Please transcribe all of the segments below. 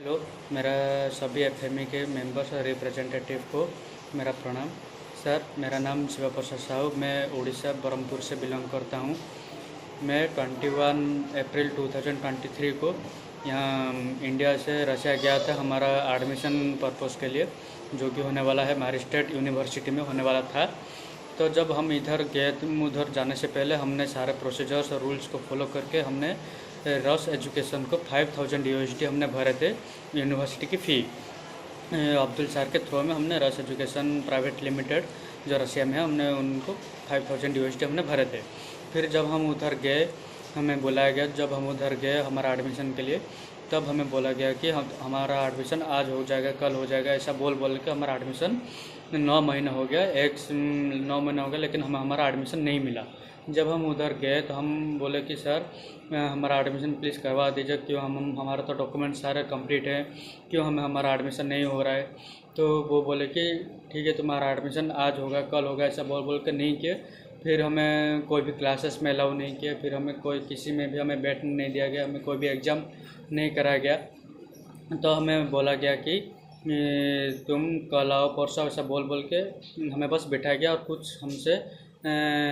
Hello. मेरा सभी FME के मेंबर्स और रिप्रेजेंटेटिव को मेरा प्रणाम। सर, मेरा नाम शिव प्रसाद साहू, मैं उड़ीसा ब्रह्मपुर से बिलोंग करता हूँ। मैं 21 अप्रैल 2023 को यहाँ इंडिया से रशिया गया था हमारा एडमिशन पर्पज़ के लिए, जो कि होने वाला है मारिस्टेड यूनिवर्सिटी में होने वाला था। तो जब हम इधर गए तो उधर जाने से पहले हमने सारे प्रोसीजर्स और रूल्स को फॉलो करके हमने रस एजुकेशन को 5000 यूएसडी हमने भरे थे यूनिवर्सिटी की फ़ी। अब्दुल सर के थ्रू में हमने रस एजुकेशन प्राइवेट लिमिटेड जो रशिया में है, हमने उनको 5000 यूएसडी हमने भरे थे। फिर जब हम उधर गए, हमें बुलाया गया। जब हम उधर गए हमारा एडमिशन के लिए, तब हमें बोला गया कि हमारा एडमिशन आज हो जाएगा, कल हो जाएगा, ऐसा बोल के हमारा एडमिशन 9 महीना हो गया। 9 महीना हो गया, लेकिन हमारा एडमिशन नहीं मिला। जब हम उधर गए तो हम बोले कि सर हमारा एडमिशन प्लीज़ करवा दीजिए, क्यों हम हमारा तो डॉक्यूमेंट सारे कंप्लीट है, क्यों हमें हमारा एडमिशन नहीं हो रहा है। तो वो बोले कि ठीक है, तुम्हारा एडमिशन आज होगा, कल होगा, ऐसा बोल के नहीं किए। फिर हमें कोई भी क्लासेस में अलाउ नहीं किया, फिर हमें कोई किसी में भी हमें बैठने नहीं दिया गया, हमें कोई भी एग्ज़ाम नहीं कराया गया। तो हमें बोला गया कि तुम कल आओ परसों, ऐसा बोल के हमें बस बिठाया गया, और कुछ हमसे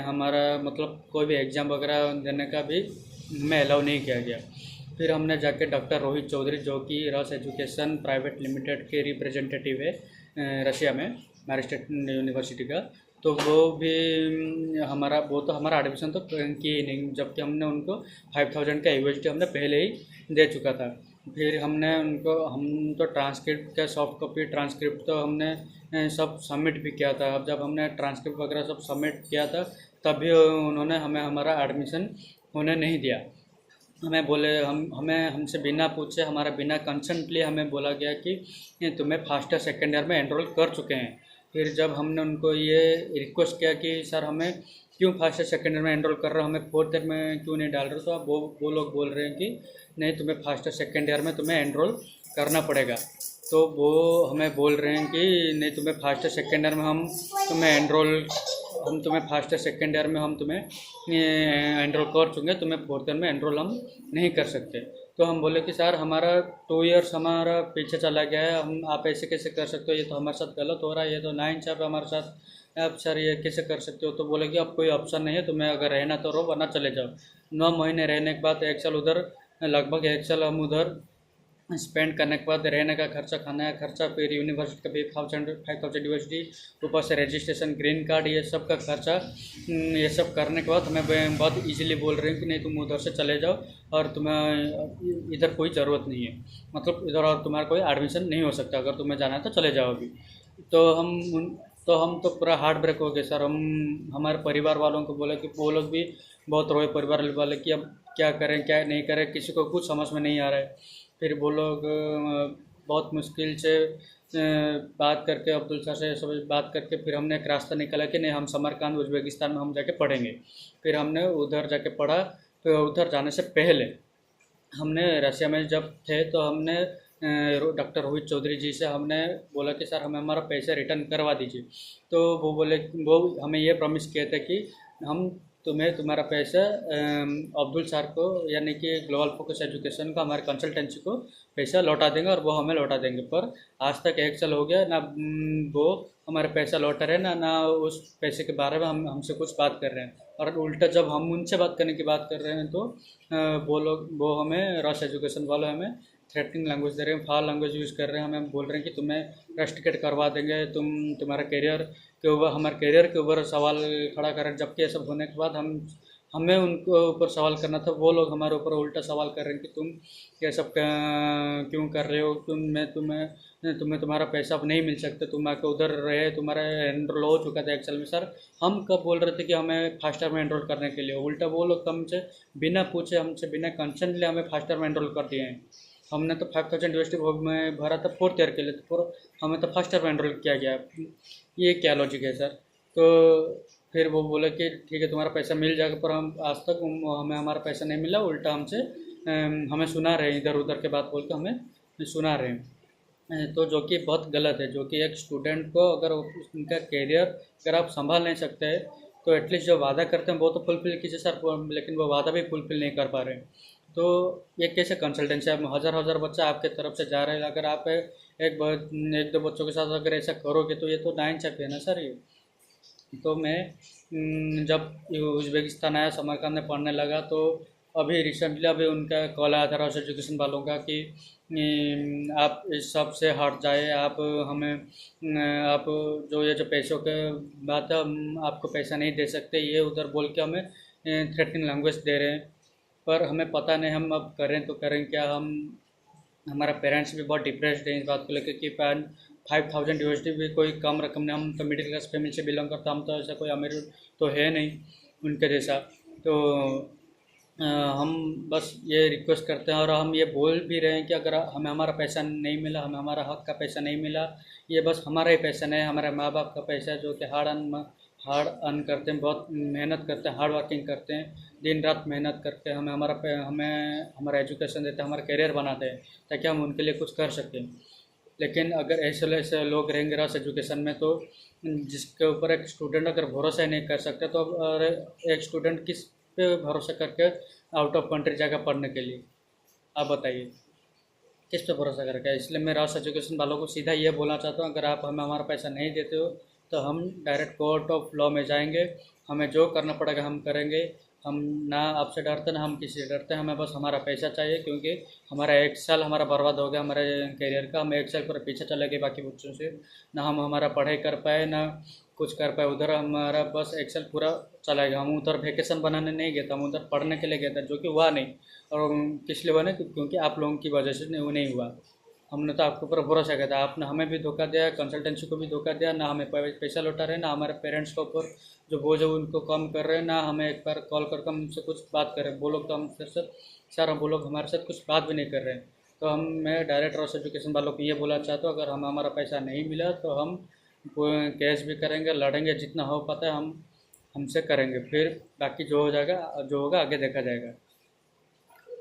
हमारा मतलब कोई भी एग्ज़ाम वगैरह देने का भी हमें अलाउ नहीं किया गया। फिर हमने जाके डॉक्टर रोहित चौधरी, जो कि रस एजुकेशन प्राइवेट लिमिटेड के रिप्रेजेंटेटिव है रशिया में मैरिस्टेड यूनिवर्सिटी का, तो वो भी वो तो हमारा एडमिशन तो किए ही नहीं, जबकि हमने उनको 5000 का यूएसडी हमने पहले ही दे चुका था। फिर हमने उनको हम तो ट्रांसक्रिप्ट का सॉफ्ट कॉपी ट्रांसक्रिप्ट तो हमने सब सबमिट भी किया था। अब जब हमने ट्रांसक्रिप्ट वगैरह सब सबमिट किया था, तभी उन्होंने हमें हमारा एडमिशन होने नहीं दिया। हमें बोले हमें हमसे बिना पूछे, हमारा बिना कंसेंट लिए हमें बोला गया कि तुम्हें फर्स्ट या सेकेंड ईयर में एनरोल कर चुके हैं। फिर जब हमने उनको ये रिक्वेस्ट किया कि सर हमें क्यों फर्स्ट या सेकेंड ईयर में एनरोल कर रहे हो, हमें फोर्थ ईयर में क्यों नहीं डाल रहे हो, तो अब वो लोग बोल रहे हैं कि नहीं, तुम्हें फर्स्ट या सेकेंड ईयर में तुम्हें एनरोल करना पड़ेगा। तो वो हमें बोल रहे हैं कि नहीं, तुम्हें फर्स्ट या सेकेंड ईयर में हम तुम्हें फर्स्ट या सेकेंड ईयर में हम तुम्हें एनरोल कर चुके, तुम्हें फोर्थ ईयर में एनरोल हम नहीं कर सकते। तो हम बोले कि सर हमारा 2 ईयर्स हमारा पीछे चला गया है, हम आप ऐसे कैसे कर सकते हो, ये तो हमारे साथ गलत हो रहा है, ये तो नाइंसाफ़ी हमारे साथ, आप सर ये कैसे कर सकते हो। तो बोले कि अब कोई ऑप्शन नहीं है, तुम्हें अगर रहना तो रहो, वरना चले जाओ। 9 महीने रहने के बाद 1 साल उधर, लगभग 1 साल हम उधर स्पेंड करने के बाद रहने का खर्चा, खाने का खर्चा, फिर यूनिवर्सिटी का भी 5000 यूएसडी, ऊपर से रजिस्ट्रेशन, ग्रीन कार्ड, ये सब का खर्चा, ये सब करने के बाद हमें बहुत इजीली बोल रहे हैं कि नहीं, तुम उधर से चले जाओ और तुम्हें इधर कोई ज़रूरत नहीं है, मतलब इधर और तुम्हारा कोई एडमिशन नहीं हो सकता, अगर तुम्हें जाना है तो चले जाओ अभी। तो हम तो पूरा हार्ट ब्रेक हो गए सर। हम हमारे परिवार वालों को बोले कि वो लोग भी बहुत रोए, परिवार वाले, कि अब क्या करें क्या नहीं करें, किसी को कुछ समझ में नहीं आ रहा है। फिर वो लोग बहुत मुश्किल से बात करके, अब्दुल सर से सब बात करके, फिर हमने एक रास्ता निकाला कि नहीं, हम समरकांद उज़्बेकिस्तान में हम जाके पढ़ेंगे। फिर हमने उधर जाके पढ़ा। तो उधर जाने से पहले हमने रशिया में जब थे तो हमने डॉक्टर रोहित चौधरी जी से हमने बोला कि सर हमें हमारा पैसे रिटर्न करवा दीजिए। तो वो बोले, वो हमें ये प्रॉमिस किए थे कि हम तुम्हारा पैसा अब्दुल सर को, यानी कि ग्लोबल फोकस एजुकेशन का, हमारे कंसल्टेंसी को पैसा लौटा देंगे, और वो हमें लौटा देंगे। पर आज तक 1 साल हो गया ना, वो हमारे पैसा लौटा रहे ना उस पैसे के बारे में हमसे कुछ बात कर रहे हैं। और उल्टा जब हम उनसे बात करने की बात कर रहे हैं, तो वो हमें रस एजुकेशन वाले हमें थ्रेटनिंग लैंग्वेज दे रहे हैं, फाल लैंग्वेज यूज़ कर रहे हैं। हमें बोल रहे हैं कि तुम्हें रस्टिकेट करवा देंगे, तुम्हारा करियर के ऊपर, हमारे करियर के ऊपर सवाल खड़ा करें। जबकि ये सब होने के बाद हमें उनको ऊपर सवाल करना था, वो लोग हमारे ऊपर उल्टा सवाल कर रहे हैं कि तुम ये सब क्यों कर रहे हो, तुम्हें तुम्हारा पैसा अब नहीं मिल सकता, तुम आके उधर रहे, तुम्हारा एनरोल हो चुका था 1 साल में। सर हम कब बोल रहे थे कि हमें फास्ट ईयर में एनरोल करने के लिए, उल्टा वो लोग हमसे बिना पूछे, हमसे बिना कंसेंट लिए हमें फास्ट ईयर में एनरोल कर दिए हैं। हमने तो 5000 यूएसडी में भरा था फोर्थ ईयर के लिए, तो हमें तो फर्स्ट ईयर में एनरोल किया गया। ये क्या लॉजिक है सर। तो फिर वो बोले कि ठीक है, तुम्हारा पैसा मिल जाएगा, पर हम आज तक हमें हमारा पैसा नहीं मिला। उल्टा हमसे हमें सुना रहे हैं, इधर उधर के बात बोल के हमें सुना रहे हैं। तो जो कि बहुत गलत है, जो कि एक स्टूडेंट को अगर उनका करियर अगर आप संभाल नहीं सकते हैं, तो एटलीस्ट जो वादा करते हैं वो तो फुलफिल कीजिए सर, लेकिन वो वादा भी फुलफिल नहीं कर पा रहे हैं। तो ये कैसे कंसल्टेंसी, अब हज़ार हज़ार बच्चा आपके तरफ से जा रहे हैं, अगर आप एक दो बच्चों के साथ अगर ऐसा करोगे तो ये तो नाइंसाफ़ी है ना सर ये। तो मैं जब उज़्बेकिस्तान आया, समरकंद में पढ़ने लगा, तो अभी रिसेंटली अभी उनका कॉल आया था रॉस एजुकेशन वालों का कि आप इस सब से हट जाए, आप हमें आप जो ये जो पैसों के बात है, हम आपको पैसा नहीं दे सकते, ये उधर बोल के हमें थ्रेटनिंग लैंग्वेज दे रहे हैं। पर हमें पता नहीं हम अब करें तो करें क्या। हम हमारा पेरेंट्स भी बहुत डिप्रेस्ड है इस बात को लेकर कि 5000 USD भी कोई कम रकम नहीं। हम तो मिडिल क्लास फैमिली से बिलोंग करते, हम तो ऐसा कोई अमीर तो है नहीं उनके जैसा। तो हम बस ये रिक्वेस्ट करते हैं और हम ये बोल भी रहे हैं कि अगर हमें हमारा पैसा नहीं मिला, हमें हमारा हक का पैसा नहीं मिला, ये बस हमारा ही पैसा नहीं, हमारे माँ बाप का पैसा है जो कि हार्ड अर्न करते हैं, बहुत मेहनत करते हैं, हार्ड वर्किंग करते हैं, दिन रात मेहनत करके हमें हमारा एजुकेशन देते हैं, हमारा करियर बनाते हैं ताकि हम उनके लिए कुछ कर सकें। लेकिन अगर ऐसे ऐसे लोग रहेंगे रस एजुकेशन में, तो जिसके ऊपर एक स्टूडेंट अगर भरोसा ही नहीं कर सकते, तो अब एक स्टूडेंट किस पे भरोसा करके आउट ऑफ कंट्री जाएगा पढ़ने के लिए, आप बताइए किस पे भरोसा करके। इसलिए मैं रॉस एजुकेशन वालों को सीधा ये बोलना चाहता हूँ, अगर आप हमें हमारा पैसा नहीं देते हो तो हम डायरेक्ट कोर्ट ऑफ लॉ में जाएंगे, हमें जो करना पड़ेगा हम करेंगे। हम ना आपसे डरते ना हम किसी से डरते हैं, हमें बस हमारा पैसा चाहिए, क्योंकि हमारा एक साल हमारा बर्बाद हो गया हमारे करियर का। हम एक साल पर पीछे चले गए बाकी बच्चों से, ना हम हमारा पढ़ाई कर पाए ना कुछ कर पाए। उधर हमारा बस एक साल पूरा चला गया। हम उधर वेकेशन बनाने नहीं गए थे, हम उधर पढ़ने के लिए गए थे, जो कि हुआ नहीं। और किस लिए बने, क्योंकि आप लोगों की वजह से वो नहीं हुआ। हमने तो आपके ऊपर भरोसा किया था, आपने हमें भी धोखा दिया, कंसल्टेंसी को भी धोखा दिया, ना हमें पैसा लौटा रहे, ना हमारे पेरेंट्स के ऊपर जो बोझ है उनको कम कर रहे हैं, ना हमें एक बार कॉल करके हमसे कुछ बात कर रहे हैं। वो लोग तो हम सर हम वो लोग हमारे साथ कुछ बात भी नहीं कर रहे हैं। तो मैं डायरेक्ट रॉस एजुकेशन वालों को ये बोलना चाहता हूँ, अगर हमारा पैसा नहीं मिला तो हम केस भी करेंगे, लड़ेंगे, जितना हो पाता है हम हमसे करेंगे, फिर बाकी जो हो जाएगा जो होगा आगे देखा जाएगा।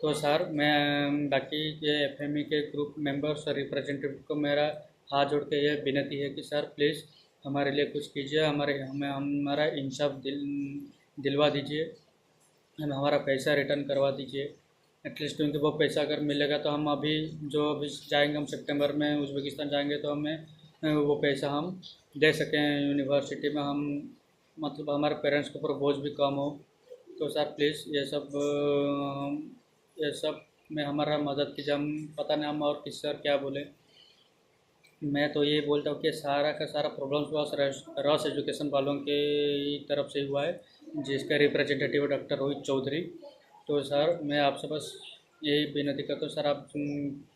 तो सर मैं बाकी ये एफएमई के ग्रुप मेंबर्स और रिप्रेजेंटेटिव को मेरा हाथ जोड़ के ये विनती है कि सर प्लीज़ हमारे लिए कुछ कीजिए, हमें हमारा इंसाफ दिलवा दीजिए, हमें हमारा पैसा रिटर्न करवा दीजिए एटलीस्ट। क्योंकि वो पैसा अगर मिलेगा तो हम अभी जाएंगे, हम सितंबर में उज़्बेकिस्तान जाएंगे, तो हमें वो पैसा हम दे सकें यूनिवर्सिटी में, हम मतलब हमारे पेरेंट्स के ऊपर बोझ भी कम हो। तो सर प्लीज़ ये सब में हमारा मदद कीजिए। हम पता नहीं हम और किससे और क्या बोले। मैं तो ये बोलता हूँ कि सारा का सारा प्रॉब्लम्स बस रॉस एजुकेशन वालों के तरफ से हुआ है, जिसका रिप्रेजेंटेटिव डॉक्टर रोहित चौधरी। तो सर मैं आपसे बस यही विनती करता हूँ, सर आप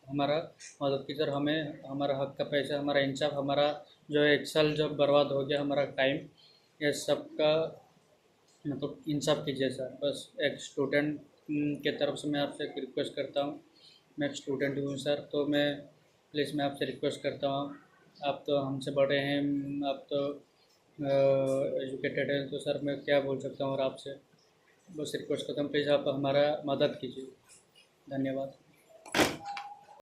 हमारा मदद कीजिए, सर हमें हमारा हक का पैसा, हमारा इंसाफ, हमारा जो एक साल जब बर्बाद हो गया हमारा टाइम, ये सब का मतलब इंसाफ कीजिए सर। बस एक स्टूडेंट के तरफ से मैं आपसे एक रिक्वेस्ट करता हूँ। मैं एक स्टूडेंट हूँ सर, तो मैं प्लीज़ मैं आपसे रिक्वेस्ट करता हूँ, आप तो हमसे बड़े हैं, आप तो एजुकेटेड हैं, तो सर मैं क्या बोल सकता हूँ और आपसे बस रिक्वेस्ट करता हूँ, प्लीज़ आप हमारा मदद कीजिए। धन्यवाद।